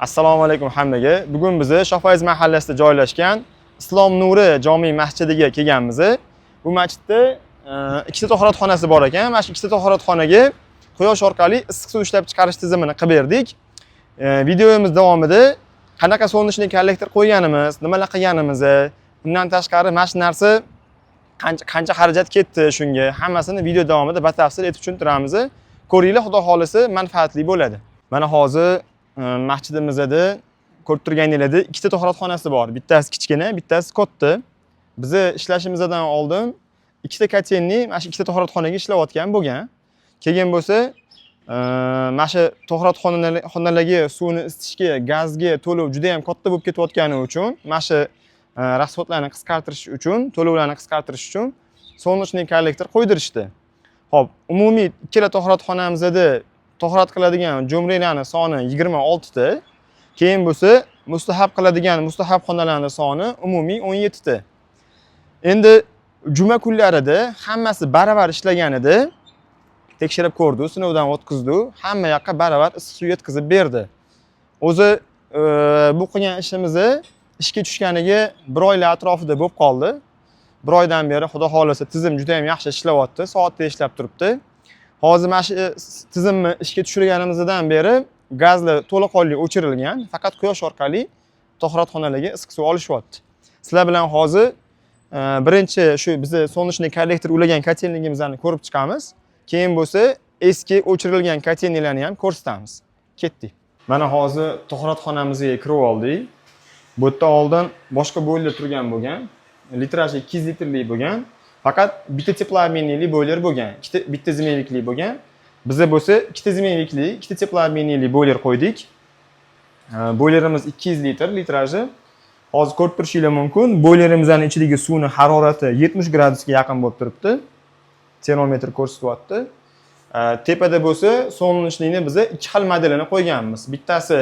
Assalomu alaykum hammaga. Bugun biz Shofoiz mahallasida joylashgan Islom Nuri jome masjidiga kelganmiz. Bu masjidda ikkita tahoratxonasi bor ekan. Mana shu ikkita tahoratxonaga quyosh orqali issiq suv ishlab chiqarish tizimini qilib berdik. Videomiz davomida qanaqa so'nishli kollektor qo'yganimiz, nimalar qilganimiz, bundan tashqari mana shu narsa qancha xarajat ketdi shunga, hammasini video davomida batafsil etib tushuntiramiz. Ko'ringlar, xudo xolisi manfaatli bo'ladi. Mana hozir masjidimizda ko'rib turganingizda ikkita tahoratxonasi bor. Bittasi kichkina, bittasi katta. Biz ishlashimizdan oldin ikkita kotelni mana shu ikkita tahoratxonaga ishlayotgan bo'lgan. Keyin bo'lsa, mana shu tahoratxonalarga suvni isitishga, gazga to'lov juda ham katta bo'lib ketayotgani uchun, mana shu rasxodlarni qisqartirish uchun, to'lovlarni qisqartirish uchun so'nishli kollektor qo'ydirishdi. Xo'p, umumiy ikkala tahoratxonamizda tahorat qiladigan jo'mralarning soni 26 ta. Keyin bo'lsa, mustahab qiladigan mustahab soni umumiy 17 ta. Endi juma kunlarida hammasi baravar ishlaganida tekshirib ko'rdi, sinovdan o'tkazdi, hamma yoqqa baravar issiq suv yetkazib berdi. O'zi bu qilgan ishimizni ishga tushganiga 1 oylar atrofida bo'lib qoldi. 1 oydan beri xudo xolisa tizim juda ham yaxshi ishlayapti, soatda ishlab turibdi. Hozir mana shu tizimni ishga tushirganimizdan beri gazlar to'laqonli o'chirilgan, faqat quyosh orqali tahoratxonalarga issiq suv olishyapti. Sizlar bilan hozir birinchi shu bizni so'nishli kollektor ulagan kotelligimizni ko'rib chiqamiz. Keyin bo'lsa, eski o'chirilgan kotellarni ham ko'rsatamiz. Ketdik. Mana hozir tahoratxonamizga kirib oldik. Bu yerda oldin boshqa boyler turgan bo'lgan. Litraji 200 litrlik bo'lgan. Faqat bitta teploobmenli boyler bo'lgan. Bitta zimenlikli bo'lgan. Bizda bo'lsa, ikkita zimenlikli, ikkita teploobmenli boyler qo'ydik. Boylerimiz 200 litr litraji. Hozir ko'rib turishingiz mumkin. Boylerimizning ichidagi suvning harorati 70 gradusga yaqin bo'lib turibdi. Termometr ko'rsatyapti. Tepada bo'lsa, so'nishlikni biz ikki xil modelini qo'yganmiz. Bittasi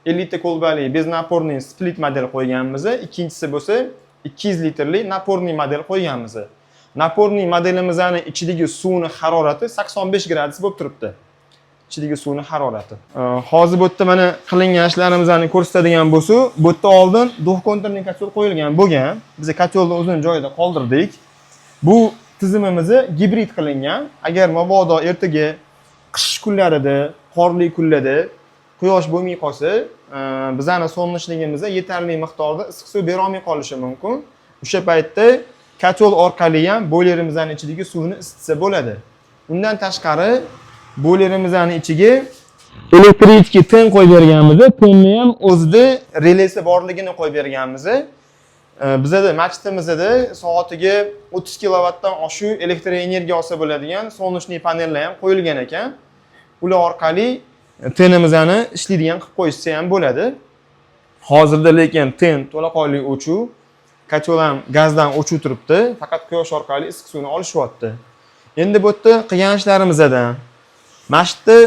50 ta kolbali beznaporniy split model qo'yganmiz. Ikkinchisi bo'lsa 200 litrli naporniy model qo'yganmiz. Naporniy modelimizning ichidagi suvning harorati 85 gradus bo'lib turibdi. Ichidagi suvning harorati. Hozir bu yerda mana qilingan ishlarimizni ko'rsatadigan bo'lsa, bu yerda oldin duh konturning kotel qo'yilgan bo'lgan. Biz kotelni o'zini joyida qoldirdik. Bu tizimimiz gibrid qilingan. Agar mabodo ertaga qish kunlarida, qorli kunlarda quyosh bo'lmay qolsa, bizning so'nishligimizga yetarli miqdorda issiq suv bera olmay qolishi mumkin. O'sha paytda kotel orqali ham boylerimizning ichidagi suvni isitsa bo'ladi. Undan tashqari boylerimizning ichiga elektrik ten qo'yib berganmiz. Tenni ham o'zida relesi borligini qo'yib berganmiz. Bizda masjidimizda soatiga 30 kilovatdan oshiq elektr energiya olsa bo'ladigan so'nishli panellar ham qo'yilgan ekan. Ular orqali tenimizni ishlaydigan qilib qo'yishsa ham bo'ladi. Hozirda lekin ten to'laqonli o'chuv, kotel ham gazdan o'chib turibdi, faqat quyosh orqali issiq suvni olishyapti. Endi bu yerda qilgan ishlarimizdan masjidda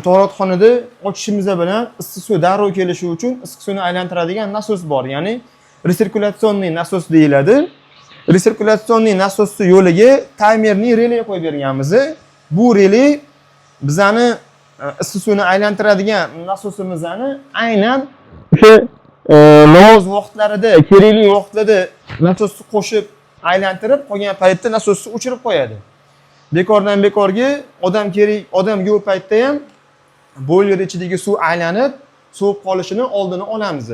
tahoratxonada ochishimiz bilan issiq suv darrov kelishi uchun issiq suvni aylantiradigan nasos bor, ya'ni resirkulyatsionniy nasos deyiladi. Resirkulyatsionniy nasosning yo'liga taymerli relay qo'yib berganmiz. Bu relay bizani issiq suvni aylantiradigan nasosimizni aynan o'sha namoz vaqtlarida, kerakli vaqtlarda nasosni qo'shib aylantirib, qolgan paytda nasosni o'chirib qo'yadi. Bekordan bekorga odam yo'q paytda ham boyler ichidagi suv aylanib, sovib qolishini oldini olamiz.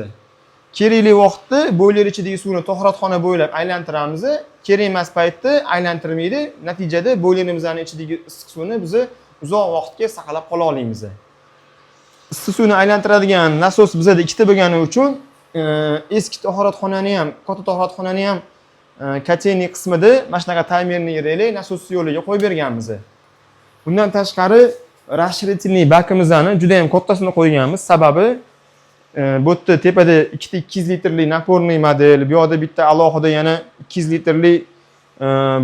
Kerakli vaqtda boyler ichidagi suvni tahoratxona bo'ylab aylantiramiz. Kerak emas paytda aylantirmaydi. Natijada boylerimizning ichidagi issiq suvni biz uzoq vaqtga saqlab qola olamiz. Issiq suvni aylantiradigan nasos bizda ikkita bo'lgani uchun eski tahoratxonani ham, katta tahoratxonani ham kotelning qismida mana shunaqa taymerli relay nasos yo'liga qo'yib berganmiz. Bundan tashqari расширительный bakimizni juda ham kattasini qo'yganmiz. Sababi bu yerda tepada ikkita 200 litrli naporniy model, bu yoqda bitta alohida yana 200 litrli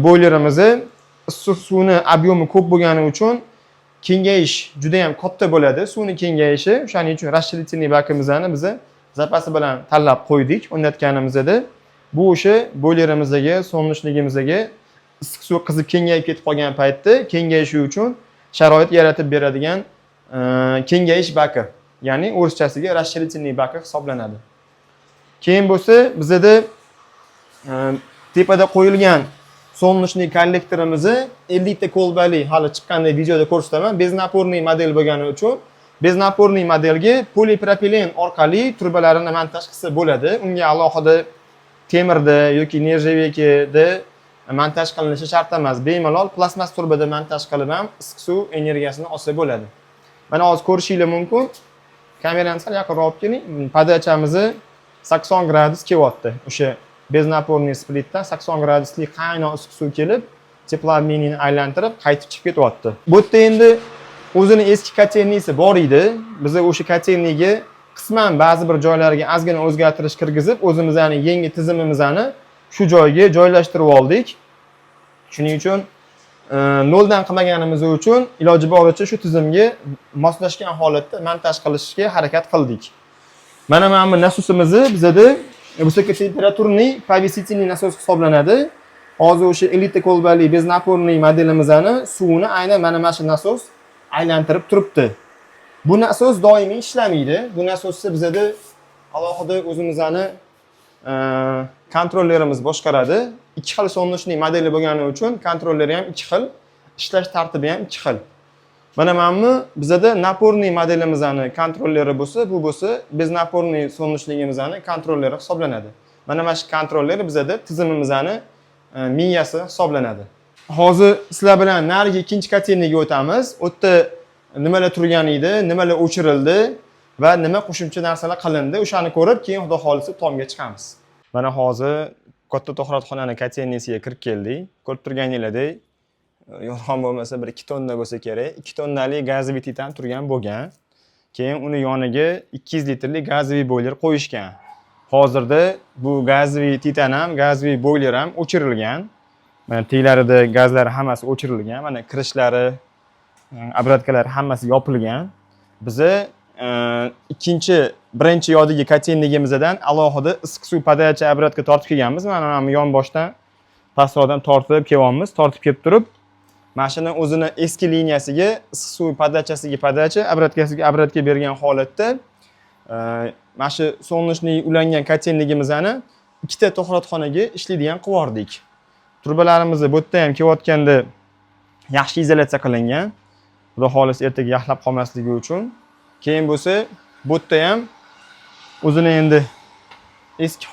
boylerimiz. Issiq suvni obyomi ko'p bo'lgani uchun kengayish juda ham katta bo'ladi. Suvning kengayishi, o'shaning uchun расширительный bakimizni biz zapasi bilan tanlab qo'ydik. O'rnatganimizda bu o'sha boylerimizga, so'nishligimizga issiq suv qizib kengayib ketib qolgan paytda kengayishi uchun sharoit yaratib beradigan kengayish baki. ya'ni o'rischasiga расширительный baki hisoblanadi. Keyin bo'lsa bizda tepada qo'yilgan so'nishli kollektorimizni 50 ta kolbali hali chiqqanda videoda ko'rsataman. Beznaporniy model bo'lgani uchun beznaporniy modelga polipropilen orqali trubalarni montaj qilsa bo'ladi. Unga alohida temirda yoki nержавейкада montaj qilinishi shart emas. Bemalol plasmas turbada montaj qilib ham issiq suv energiyasini olsa bo'ladi. Mana hozir ko'rishingiz mumkin. Kamerani sal yaqinroq olib keling. Podachamizni 80 gradus kelyapti. O'sha beznaporniy splitdan 80 gradusli qaynoq issiq suv kelib, teploobменini aylantirib, qaytib chiqib ketyapti. Bu yerda endi o'zini eski kotelniyasi bor edi. Biz o'sha kotelniga qisman ba'zi bir joylariga ozgina o'zgartirish kirgizib, o'zimizning yangi tizimimizni shu joyga joylashtirib oldik. Shuning uchun noldan qilmaganimiz uchun iloji boricha shu tizimga moslashgan holatda montaj qilishga harakat qildik. Mana bu nasosimizni bizda высокотемпературный повесительный nasos hisoblanadi. Hozir o'sha 50 ta kolbali beznaporniy modelimizni suvini aynan mana shu nasos aylantirib turibdi. Bu nasos doimiy ishlamaydi. Bu nasosni bizda alohida o'zimizning kontrollerimiz boshqaradi. Ikki xil so'nishli modeli bo'lgani uchun kontrolleri ham ikki xil, ishlash tartibi ham ikki xil. Mana bu bizda naporniy modelimizning kontrolleri bo'lsa, bu bo'lsa beznaporniy so'nishligimizning kontrolleri hisoblanadi. Mana shu kontroller bizda tizimimizning miyasi hisoblanadi. Hozir sizlar bilan narigi ikkinchi kotelniga o'tamiz. U yerda nimalar turgan edi, nimalar o'chirildi va nima qo'shimcha narsalar qilindi, o'shani ko'rib, keyin xudo xolisa tomga chiqamiz. Mana hozir katta to'xtatxonaning kotelnisiga kirib keldik. Ko'rib turganinglardek, yolg'on bo'lmasa bir 2 tonna bo'lsa kerak, 2 tonnali gazoviy titan turgan bo'lgan. Keyin uni yoniga 200 litrlik gazoviy boiler qo'yishgan. Hozirda bu gazoviy titan ham, gazoviy boiler ham o'chirilgan. Mana teylarida gazlar hammasi o'chirilgan. Mana kirishlari, obratkalar hammasi yopilgan. Biza birinchi yodagi kotelnigimizdan alohida issiq suv podacha obratka tortib kelganmiz. Mana bu yonboshdan pastroqdan tortib kelyapmiz. Tortib kelib turib, mashina o'zini eski liniyasiga issiq suv podachasiga podacha, obratkasiga obratka bergan holatda mana shu so'nishli ulangan kotelnigimizni ikkita to'xtatxonaga ishlaydigan qilib yubordik. Turbalarimizni bu yerda ham kelayotganda yaxshi izolyatsiya qilingan. Xudo xolis ertaga yaxlab qolmasligi uchun. Keyin bo'lsa, bu yerda ham o'zini endi eski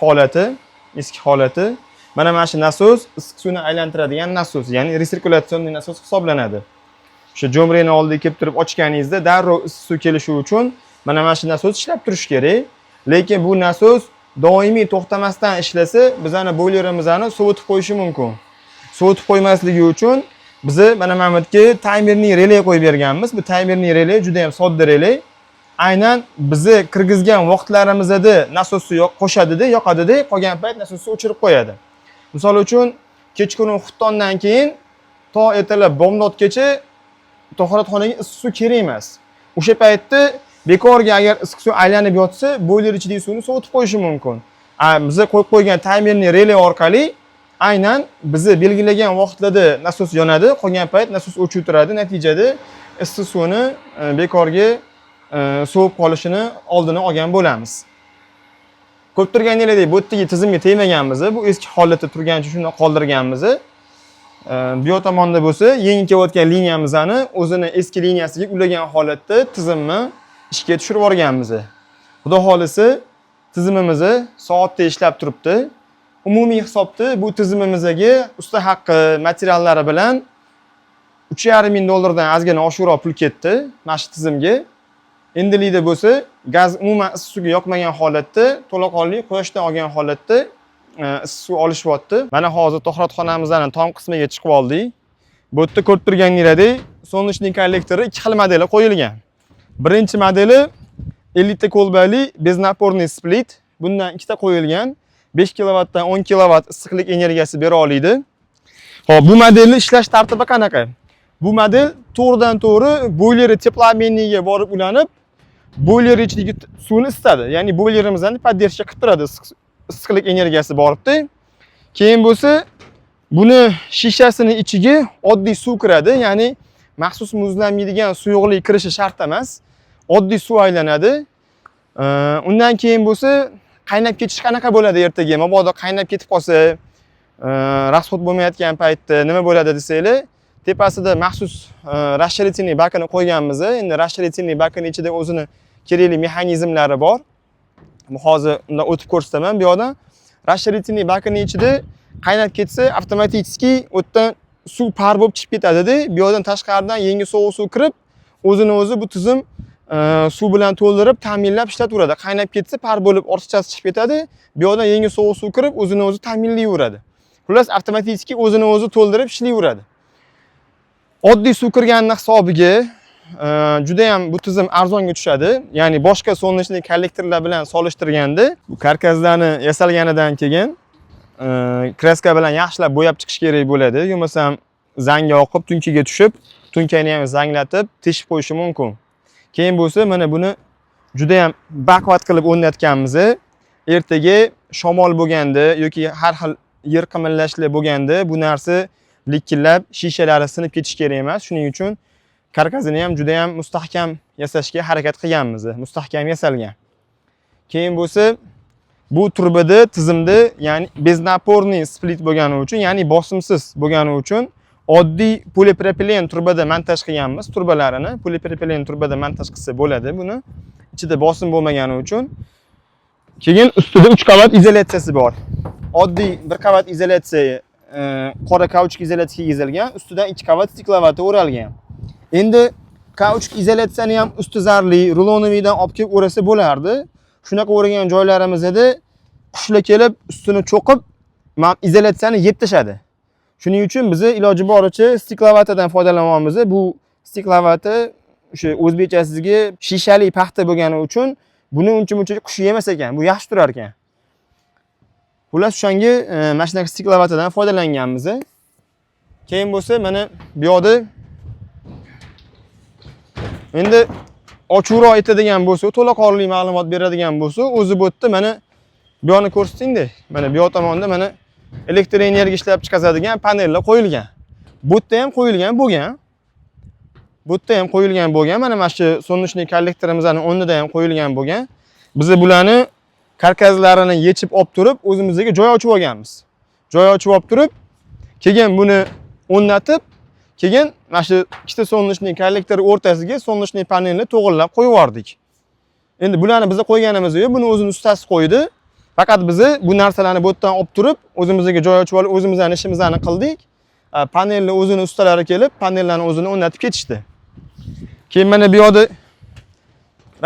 holati. Mana shu nasos issiq suvni aylantiradigan nasos, ya'ni resirkulyatsionni nasos hisoblanadi. O'sha jo'mrani oldiga kelib turib ochganingizda darrov issiq suv kelishi uchun mana shu nasos ishlab turishi kerak. Lekin bu nasos doimiy to'xtamasdan ishlasa, bizning boilerimizni sovutib qo'yishi mumkin. Sovutib qo'ymasligi uchun biz mana bu yerga taymerning relay qo'yib berganmiz. Bu taymerning relay juda ham sodda relay. Aynan bizni kirgizgan vaqtlarimizda nasosni qo'shadi-da, yoqadi-da, qolgan payt nasosni o'chirib qo'yadi. Misol uchun, kechqurun xuftondan keyin to ertalab bomdodgacha to'xtatxonaga issiq suv kerak emas. O'sha paytda bekorga agar issiq suv aylanib yotsa, boiler ichidagi suvni sovutib qo'yishi mumkin. Biz qo'yib qo'ygan taymerning relay orqali aynan bizni belgilagan vaqtlarda nasos yonadi, qolgan payt nasos o'chib turadi. Natijada issiq suvni bekorga sovib qolishini oldini olgan bo'lamiz. Ko'p turganinglardek bu yerdagi tizimga tegmaganmiz. Bu eski holatda turgancha shunday qoldirganmiz. Bu yoq tomonda bo'lsa, yangi kelayotgan liniyamizni o'zini eski liniyasiga ulagan holatda tizimni ishga tushirib yuborganmiz. Xudo xolisi tizimimiz soatda ishlab turibdi. Umumiy hisobda bu tizimimizga usta haqqi materiallari bilan 3,5 ming dollardan ozgina oshiqroq pul ketdi mana shu tizimga. Endilikda bo'lsa, gaz umuman issiq suvga yoqmagan holatda, to'laqonli quyoshdan olgan holatda issiq suv olishyapti. Mana hozir to'xtatxonamizning tom qismiga chiqib oldik. Bu yerda ko'rib turganinglardek, so'nishli kollektori ikki xil modeli qo'yilgan. Birinchi modeli 50 ta kolbali beznaporniy split. Bundan ikkita qo'yilgan. 5 kilovatdan 10 kilovat issiqlik energiyasi bera oladi. Xo'p, bu modelni ishlash tartibi qanaqa? Bu model to'g'ridan-to'g'ri boileri teploobmeniga borib ulanib, boiler ichidagi suvni isitadi. Ya'ni boilerimizni поддержка qilib turadi, issiqlik energiyasi boribdi. Keyin bo'lsa, buni shishasining ichiga oddiy suv kiradi, ya'ni maxsus muzlanmaydigan suyuqlik kirishi shart emas. oddiy suv aylanadi. Undan keyin bo'lsa qaynab ketish qanaqa bo'ladi ertaga? Mabodo qaynab ketib qolsa, расход bo'lmayotgan paytda nima bo'ladi desanglar, tepasida maxsus расширительный bakini qo'yganmiz. Endi расширительный bakin ichida o'zini kerakli mexanizmlari bor. Bu hozir undan o'tib ko'rsataman bu yoqdan. Расширительный bakinning ichida qaynab ketsa, avtomatik o'tdan suv par bo'lib chiqib ketadi-da. Bu yoqdan tashqaridan yangi sovuq suv kirib, o'zini o'zi bu tizim suv bilan to'ldirib, ta'minlab ishlataveradi. Qaynab ketsa, par bo'lib ortiqchasi chiqib ketadi. Bu yoqdan yangi sovuq suv kirib, o'zini o'zi ta'minlayveradi. Xullas avtomatik o'zini o'zi to'ldirib ishlayveradi. Oddiy suv kirganning hisobiga juda ham bu tizim arzonga tushadi. Ya'ni boshqa so'nishli kollektorlar bilan solishtirganda, bu karkaslarni yasalganidan keyin kraska bilan yaxshilab bo'yab chiqish kerak bo'ladi. Yo'qmasam zangga oqib, tunkiga tushib, tunkani ham zanglatib, teshib qo'yishi mumkin. Keyin bo'lsa, mana buni juda ham baquvvat qilib o'rnatganmiz. Ertaga shamol bo'lganda yoki har xil yer qimillashlar bo'lganda bu narsa likillab, shishalari sinib ketish kerak emas. Shuning uchun karkasini ham juda ham mustahkam yasashga harakat qilganmiz. Mustahkam yasalgan. Keyin bo'lsa, bu turbada tizimda, ya'ni beznaporniy split bo'lgani uchun, ya'ni bosimsiz bo'lgani uchun oddiy polipropilen turbada montaj qilganmiz. Turbalarini polipropilen turbada montaj qilsa bo'ladi buni. Ichida bosim bo'lmagani uchun. Keyin ustida 3 qavat izolyatsiyasi bor. Oddiy bir qavat izolyatsiya, qora kauchuk izolyatsiya kiygizilgan, ustidan 2 qavat stiklovati o'ralgan. Endi kauchuk izolyatsiyani ham usti zarli, rulonovidan olib kelib o'rasa bo'lardi. Shunaqa o'ragan joylarimizda qushlar kelib, ustini cho'qib, izolyatsiyani yeb tashadi. Shuning uchun biz iloji boricha stiklovatadan foydalanyapmiz. Bu stiklovati o'sha o'zbekchasiga shishali paxta bo'lgani uchun buni uncha-muncha qush yemas ekan. Bu yaxshi turar ekan. Xullas o'shanga mana shunaqa stiklovatadan foydalanganmiz. Keyin bo'lsa, mana bu yoqda endi ochiqroq aytadigan bo'lsa, to'laqonli ma'lumot beradigan bo'lsa, o'zi bu yerda mana bu yoqni ko'rsating-da. Mana bu yoq tomonda mana elektr energiya ishlab chiqaradigan panellar qo'yilgan. Bu yerda ham qo'yilgan bo'lgan. Bu yerda ham qo'yilgan bo'lgan. Mana shu so'nishli kollektorimizning o'rnida ham qo'yilgan bo'lgan. Biz bularni karkaslarini yechib olib turib, o'zimizga joy ochib olganmiz. Joy ochib olib turib, keyin buni o'rnatib, keyin mana shu ikkita so'nishli kollektor o'rtasiga so'nishli panelni to'g'irlab qo'yib yubordik. Endi bularni biz qo'yganimiz yo'q, buni o'zini ustasi qo'ydi. Faqat biz bu narsalarni bu yerdan olib turib, o'zimizga joy ochib olib, o'zimizning ishimizni qildik. Panelni o'zini ustalari kelib, panellarni o'zini o'rnatib ketishdi. Keyin mana bu yoqda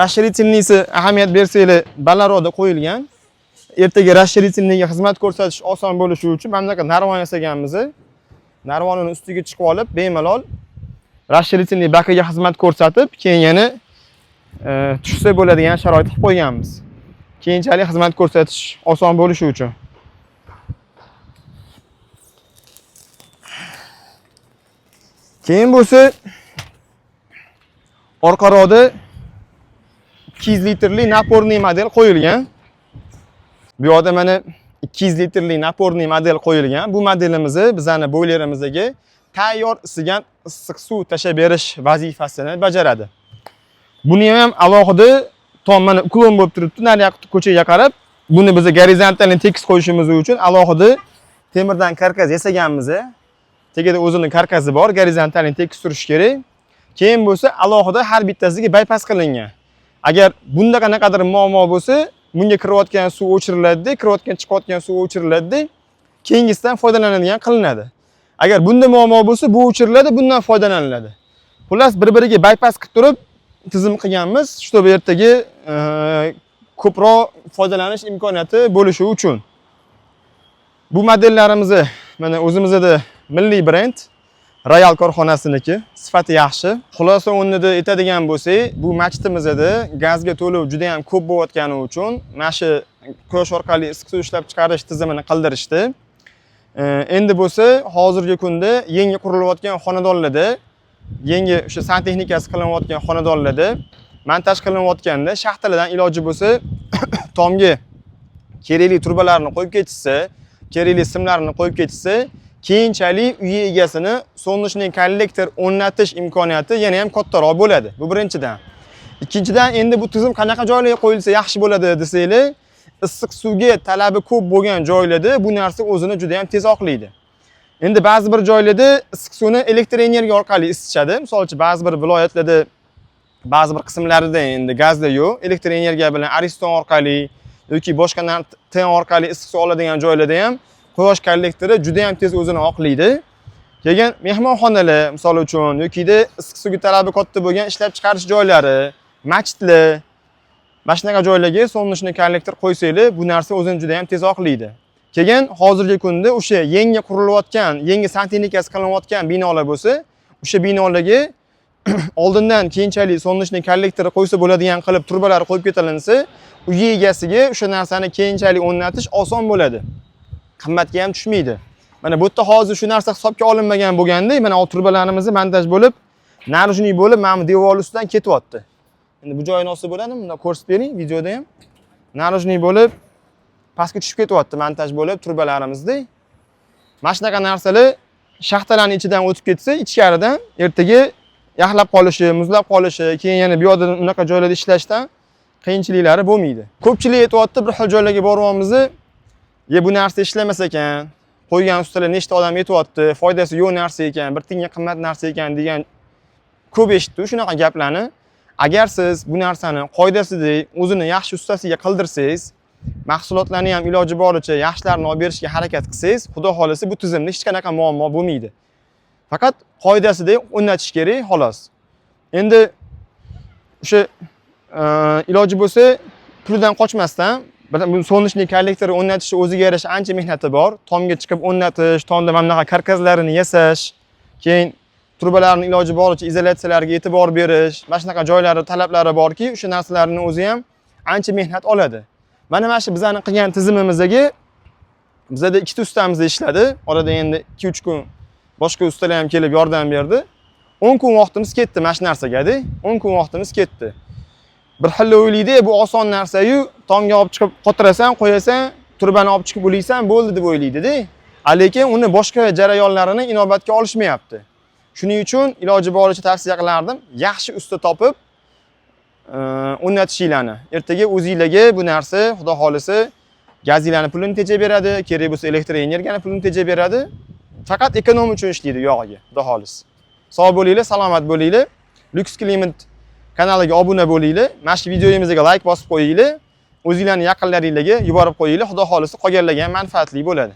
расширительныйsi ahamiyat bersanglar, balandroqda qo'yilgan. Ertaga расширительныйga xizmat ko'rsatish oson bo'lishi uchun mana bunaqa narvon yasaganmiz. Narvonning ustiga chiqib olib, bemalol расширительный bakiga xizmat ko'rsatib, keyin yana tushsa bo'ladigan sharoit qilib qo'yganmiz. Keyinchalik xizmat ko'rsatish oson bo'lishi uchun. Keyin bo'lsa, orqaroqda 200 litrli naporniy model qo'yilgan. Bu yoqda mana 200 litrli naporniy model qo'yilgan. Bu modelimizni bizning boylerimizdagi tayyor isigan issiq suv tashab berish vazifasini bajaradi. Buni ham alohida tom mana uklon bo'lib turibdi, naryoqda ko'chaga qarab. Buni biz gorizontalni tekis qo'yishimiz uchun alohida temirdan karkas yasaganmiz. Tegada o'zining karkasi bor, gorizontalni tekis turish kerak. Keyin bo'lsa alohida har bittasiga bypass qilingan. Agar bunda qanaqadir muammo bo'lsa, bunga kirayotgan suv o'chiriladi, kirayotgan chiqayotgan suv o'chiriladi, keyingisidan foydalanadigan qilinadi. Agar bunda muammo bo'lsa, bu o'chiriladi, bundan foydalaniladi. Xullas bir-biriga bypass qilib turib tizim qilganmiz, чтобы ertaga ko'proq foydalanish imkoniyati bo'lishi uchun. Bu modellarimizni mana o'zimizda milliy brend Royal korxonasiniki, sifati yaxshi. Xulosa o'rnida aytadigan bo'lsak, bu masjidimizda gazga to'lov juda ham ko'p bo'layotgani uchun mana shu quyosh orqali issiq suv ishlab chiqarish tizimini qildirishdi. Endi bo'lsa, hozirgi kunda yangi qurilayotgan xonadonlarda, yangi o'sha santexnikasi qilinayotgan xonadonlarda montaj qilinayotganda shaxtalardan iloji bo'lsa, tomga kerakli turbalarni qo'yib ketishsa, kerakli simlarni qo'yib ketishsa, keyinchalik uy egasini so'nishli kollektor o'rnatish imkoniyati yana ham kattaroq bo'ladi. Bu birinchidan. Ikkinchidan, endi bu tizim qanaqa joylarga qo'yilsa yaxshi bo'ladi desanglar, issiq suvga talabi ko'p bo'lgan joylarda bu narsa o'zini juda ham tez oqlaydi. Endi ba'zi bir joylarda issiq suvni elektr energiya orqali isitishadi. Misol uchun ba'zi bir viloyatlarda, ba'zi bir qismlarida endi gazda yo'q, elektr energiya bilan ariston orqali yoki boshqa tin orqali issiq suv oladigan joylarda ham quyosh kollektori juda ham tez o'zini oqlaydi. Keyin mehmonxonalar, misol uchun, yoki-da issiq suvga talabi katta bo'lgan ishlab chiqarish joylari, masjidlar, mana shunaqa joylarga so'nishni kollektor qo'ysanglar, bu narsa o'zini juda ham tez oqlaydi. Keyin hozirgi kunda o'sha yangi qurilayotgan, yangi santexnikasi qilinayotgan binolar bo'lsa, o'sha binolarga oldindan keyinchalik so'nishni kollektori qo'ysa bo'ladigan qilib turbalar qo'yib ketilinsa, uy egasiga o'sha narsani keyinchalik o'rnatish oson bo'ladi. Qimmatga ham tushmaydi. Mana bu yerda hozir shu narsa hisobga olinmagan bo'lganda, mana o turbalarimiz montaj bo'lib, narujniy bo'lib, mana bu devor ustidan ketyapti. Endi bu joyini olsa bo'ladimi? Bunda ko'rsatib bering videoda ham. Narujniy bo'lib, pastga tushib ketyapti montaj bo'lib turbalarimizda. Mana shunaqa narsalar shaxtalarning ichidan o'tib ketsa, ichkaridan ertaga yaxlab qolishi, muzlab qolishi, keyin yana bu yoqda unaqa joylarda ishlashdan qiyinchiliklari bo'lmaydi. Ko'pchilik aytayapti, bir xil joylarga boryapmiz, bu narsa ishlamas ekan, qo'ygan ustalar nechta odam aytayapti, foydasi yo'q narsa ekan, bir tiyinga qimmat narsa ekan degan ko'p eshitdi shunaqa gaplarni. Agar siz bu narsani qoidasidek o'zini yaxshi ustasiga qildirsangiz, mahsulotlarni ham iloji boricha yaxshilarini olib berishga harakat qilsangiz, xudo xolasa bu tizimda hech qanaqa muammo bo'lmaydi. Faqat qoidasidek o'rnatish kerak, xolos. Endi o'sha iloji bo'lsa, puldan qochmasdan bu so'nishli kollektor o'rnatishni o'ziga yarasha ancha mehnati bor. Tomga chiqib o'rnatish, tomda mana bunaqa karkazlarini yasash, keyin turbalarning iloji boricha izolyatsiyalariga e'tibor berish, mana shunaqa joylari talablari borki, o'sha narsalarning o'zi ham ancha mehnat oladi. Mana shu bizning qilgan tizimimizga bizda ikkita ustamiz ishladi. Orada endi 2-3 kun boshqa ustalar ham kelib yordam berdi. 10 kun vaqtimiz ketdi mana shu narsaga-da. 10 kun vaqtimiz ketdi. Bir xil o'ylaydi, bu oson narsa-yu, tomga olib chiqib qotirasan, qo'yasan, turbani olib chiqib ulaysan, bo'ldi deb o'ylaydi-da. Lekin uni boshqa jarayonlarini inobatga olishmayapti. Shuning uchun iloji boricha tavsiya qilardim, yaxshi usta topib o'rnatishinglarni. Ertaga o'zingizlarga bu narsa, xudo xolasa, gazinglarning pulini tejab beradi, kerak bo'lsa elektr energiyani pulini tejab beradi. Faqat ekonom uchun ishlaydi yog'iga, xudo xolasa. Sog' bo'linglar, salomat bo'linglar. Lux Climate kanaliga obuna bo'linglar. Mana shu videoyimizga like bosib qo'yinglar. O'zingizlarning yaqinlaringizga yuborib qo'yinglar. Xudo xolasa qolganlarga ham manfaatli bo'ladi.